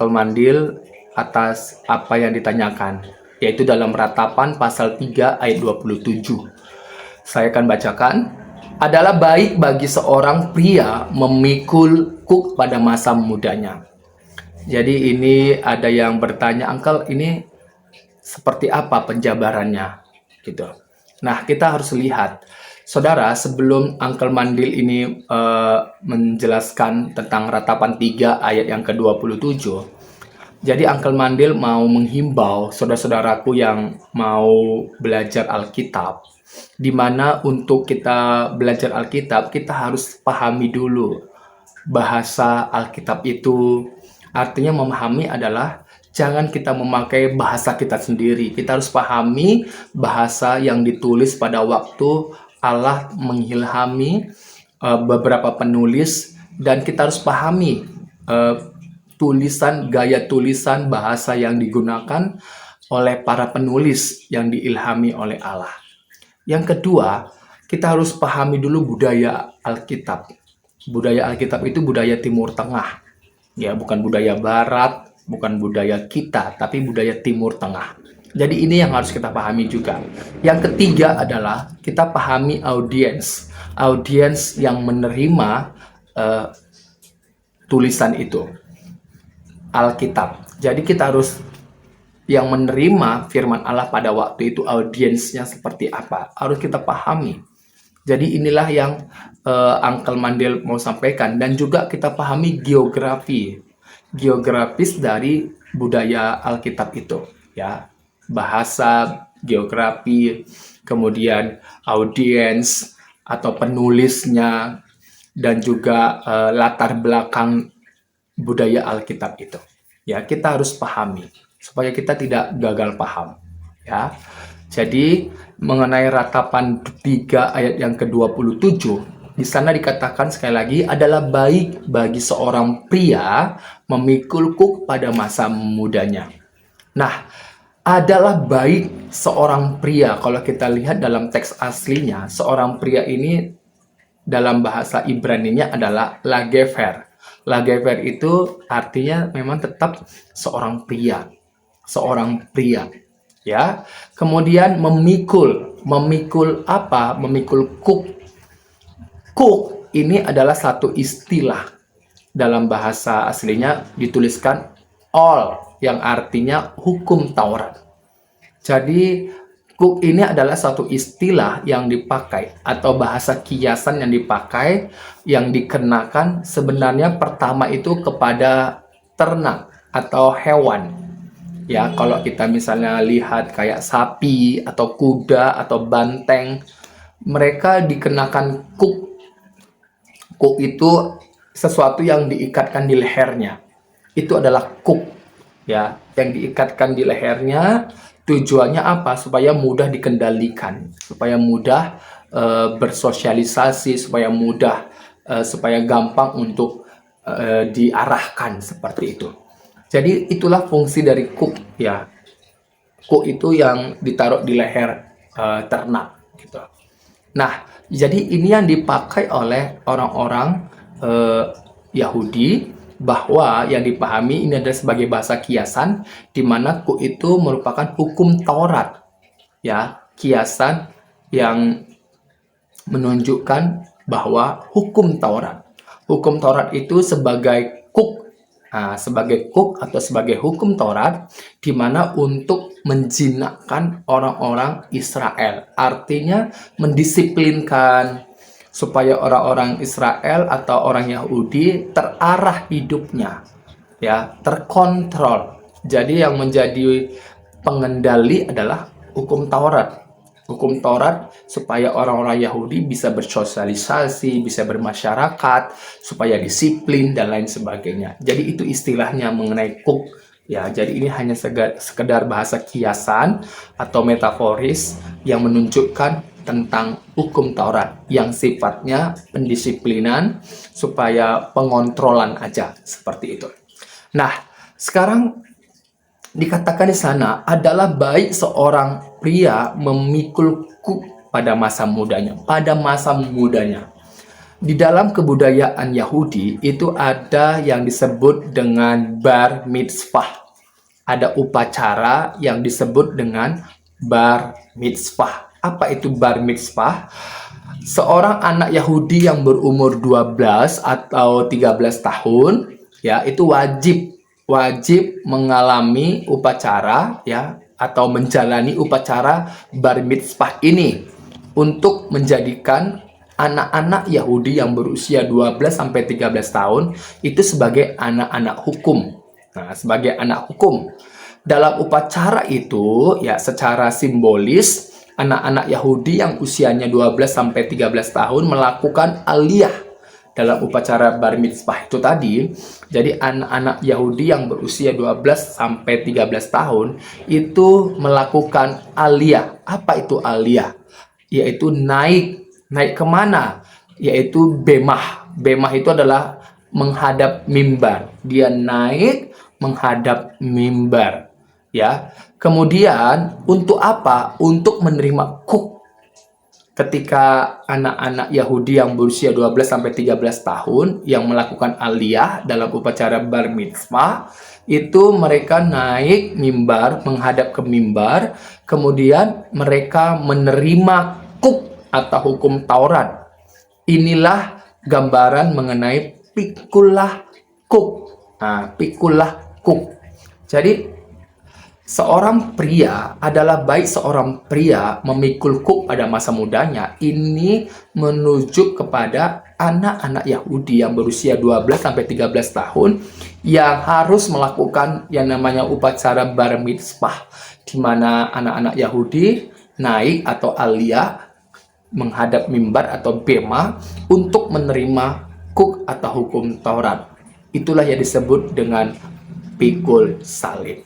Mandil atas apa yang ditanyakan, yaitu dalam Ratapan pasal 3 ayat 27. Saya akan bacakan. Adalah baik bagi seorang pria memikul kuk pada masa mudanya. Jadi ini ada yang bertanya, Uncle, ini seperti apa penjabarannya? Gitu. Nah, kita harus lihat. Saudara, sebelum Uncle Mandil ini menjelaskan tentang Ratapan 3 ayat yang ke-27, jadi Uncle Mandil mau menghimbau saudara-saudaraku yang mau belajar Alkitab, di mana untuk kita belajar Alkitab, kita harus pahami dulu bahasa Alkitab itu. Artinya memahami adalah jangan kita memakai bahasa kita sendiri. Kita harus pahami bahasa yang ditulis pada waktu Allah mengilhami beberapa penulis, dan kita harus pahami gaya tulisan bahasa yang digunakan oleh para penulis yang diilhami oleh Allah. Yang kedua, kita harus pahami dulu budaya Alkitab. Budaya Alkitab itu budaya Timur Tengah. Ya, bukan budaya Barat, bukan budaya kita, tapi budaya Timur Tengah. Jadi ini yang harus kita pahami juga. Yang ketiga adalah kita pahami audiens. Audiens yang menerima tulisan itu. Alkitab. Jadi kita harus yang menerima firman Allah pada waktu itu, audiensnya seperti apa, harus kita pahami. Jadi inilah yang Uncle Mandel mau sampaikan, dan juga kita pahami geografis dari budaya Alkitab itu, ya, bahasa, geografi, kemudian audiens atau penulisnya, dan juga latar belakang budaya Alkitab itu. Ya, kita harus pahami supaya kita tidak gagal paham, ya. Jadi mengenai Ratapan 3 ayat yang ke-27, di sana dikatakan sekali lagi, adalah baik bagi seorang pria memikul kuk pada masa mudanya. Nah, adalah baik seorang pria, kalau kita lihat dalam teks aslinya, seorang pria ini dalam bahasa Ibrani-nya adalah lagever. Lagever itu artinya memang tetap seorang pria. Seorang pria. Ya. Kemudian memikul. Memikul apa? Memikul kuk. Kuk ini adalah satu istilah. Dalam bahasa aslinya dituliskan all, yang artinya hukum Taurat. Jadi kuk ini adalah satu istilah yang dipakai atau bahasa kiasan yang dipakai, yang dikenakan sebenarnya pertama itu kepada ternak atau hewan. Ya, kalau kita misalnya lihat kayak sapi atau kuda atau banteng, mereka dikenakan kuk. Kuk itu sesuatu yang diikatkan di lehernya. Itu adalah kuk, ya, yang diikatkan di lehernya. Tujuannya apa? Supaya mudah dikendalikan, supaya mudah bersosialisasi, supaya mudah, supaya gampang untuk diarahkan seperti itu. Jadi itulah fungsi dari kuk, ya. Kuk itu yang ditaruh di leher ternak, gitu. Nah, jadi ini yang dipakai oleh orang-orang Yahudi, bahwa yang dipahami ini adalah sebagai bahasa kiasan, di mana kuk itu merupakan hukum Taurat, ya, kiasan yang menunjukkan bahwa hukum Taurat itu sebagai kuk, sebagai kuk atau sebagai hukum Taurat, di mana untuk menjinakkan orang-orang Israel, artinya mendisiplinkan supaya orang-orang Israel atau orang Yahudi terarah hidupnya, ya, terkontrol. Jadi yang menjadi pengendali adalah hukum Taurat. Hukum Taurat supaya orang-orang Yahudi bisa bersosialisasi, bisa bermasyarakat, supaya disiplin dan lain sebagainya. Jadi itu istilahnya mengenai kuk. Ya, jadi ini hanya sekedar bahasa kiasan atau metaforis yang menunjukkan tentang hukum Taurat yang sifatnya pendisiplinan, supaya pengontrolan aja, seperti itu. Nah, sekarang dikatakan di sana adalah baik seorang pria memikul kuk pada masa mudanya. Pada masa mudanya. Di dalam kebudayaan Yahudi itu ada yang disebut dengan bar mitzvah. Ada upacara yang disebut dengan bar mitzvah. Apa itu bar mitzvah? Seorang anak Yahudi yang berumur 12 atau 13 tahun ya itu wajib mengalami upacara ya atau menjalani upacara bar mitzvah ini untuk menjadikan anak-anak Yahudi yang berusia 12 sampai 13 tahun itu sebagai anak-anak hukum. Nah, sebagai anak hukum. Dalam upacara itu ya secara simbolis anak-anak Yahudi yang usianya 12 sampai 13 tahun melakukan aliyah dalam upacara bar mitzvah itu tadi. Jadi anak-anak Yahudi yang berusia 12 sampai 13 tahun itu melakukan aliyah. Apa itu aliyah? Yaitu naik kemana? Yaitu bemah. Bemah itu adalah menghadap mimbar. Dia naik menghadap mimbar. Ya. Kemudian untuk apa? Untuk menerima kuk. Ketika anak-anak Yahudi yang berusia 12 sampai 13 tahun yang melakukan aliyah dalam upacara bar mitzvah, itu mereka naik mimbar, menghadap ke mimbar, kemudian mereka menerima kuk atau hukum Taurat. Inilah gambaran mengenai pikulah kuk. Nah, pikulah kuk. Jadi seorang pria adalah baik seorang pria memikul kuk pada masa mudanya ini menuju kepada anak-anak Yahudi yang berusia 12 sampai 13 tahun yang harus melakukan yang namanya upacara bar mitzvah di mana anak-anak Yahudi naik atau aliyah menghadap mimbar atau bema untuk menerima kuk atau hukum Taurat. Itulah yang disebut dengan pikul salib.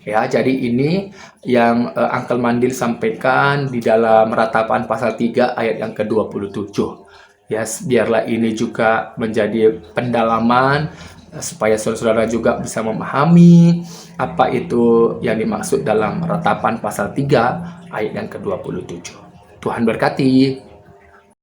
Ya, jadi ini yang Uncle Mandil sampaikan di dalam Ratapan pasal 3 ayat yang ke-27. Ya, biarlah ini juga menjadi pendalaman supaya saudara-saudara juga bisa memahami apa itu yang dimaksud dalam Ratapan pasal 3 ayat yang ke-27. Tuhan berkati.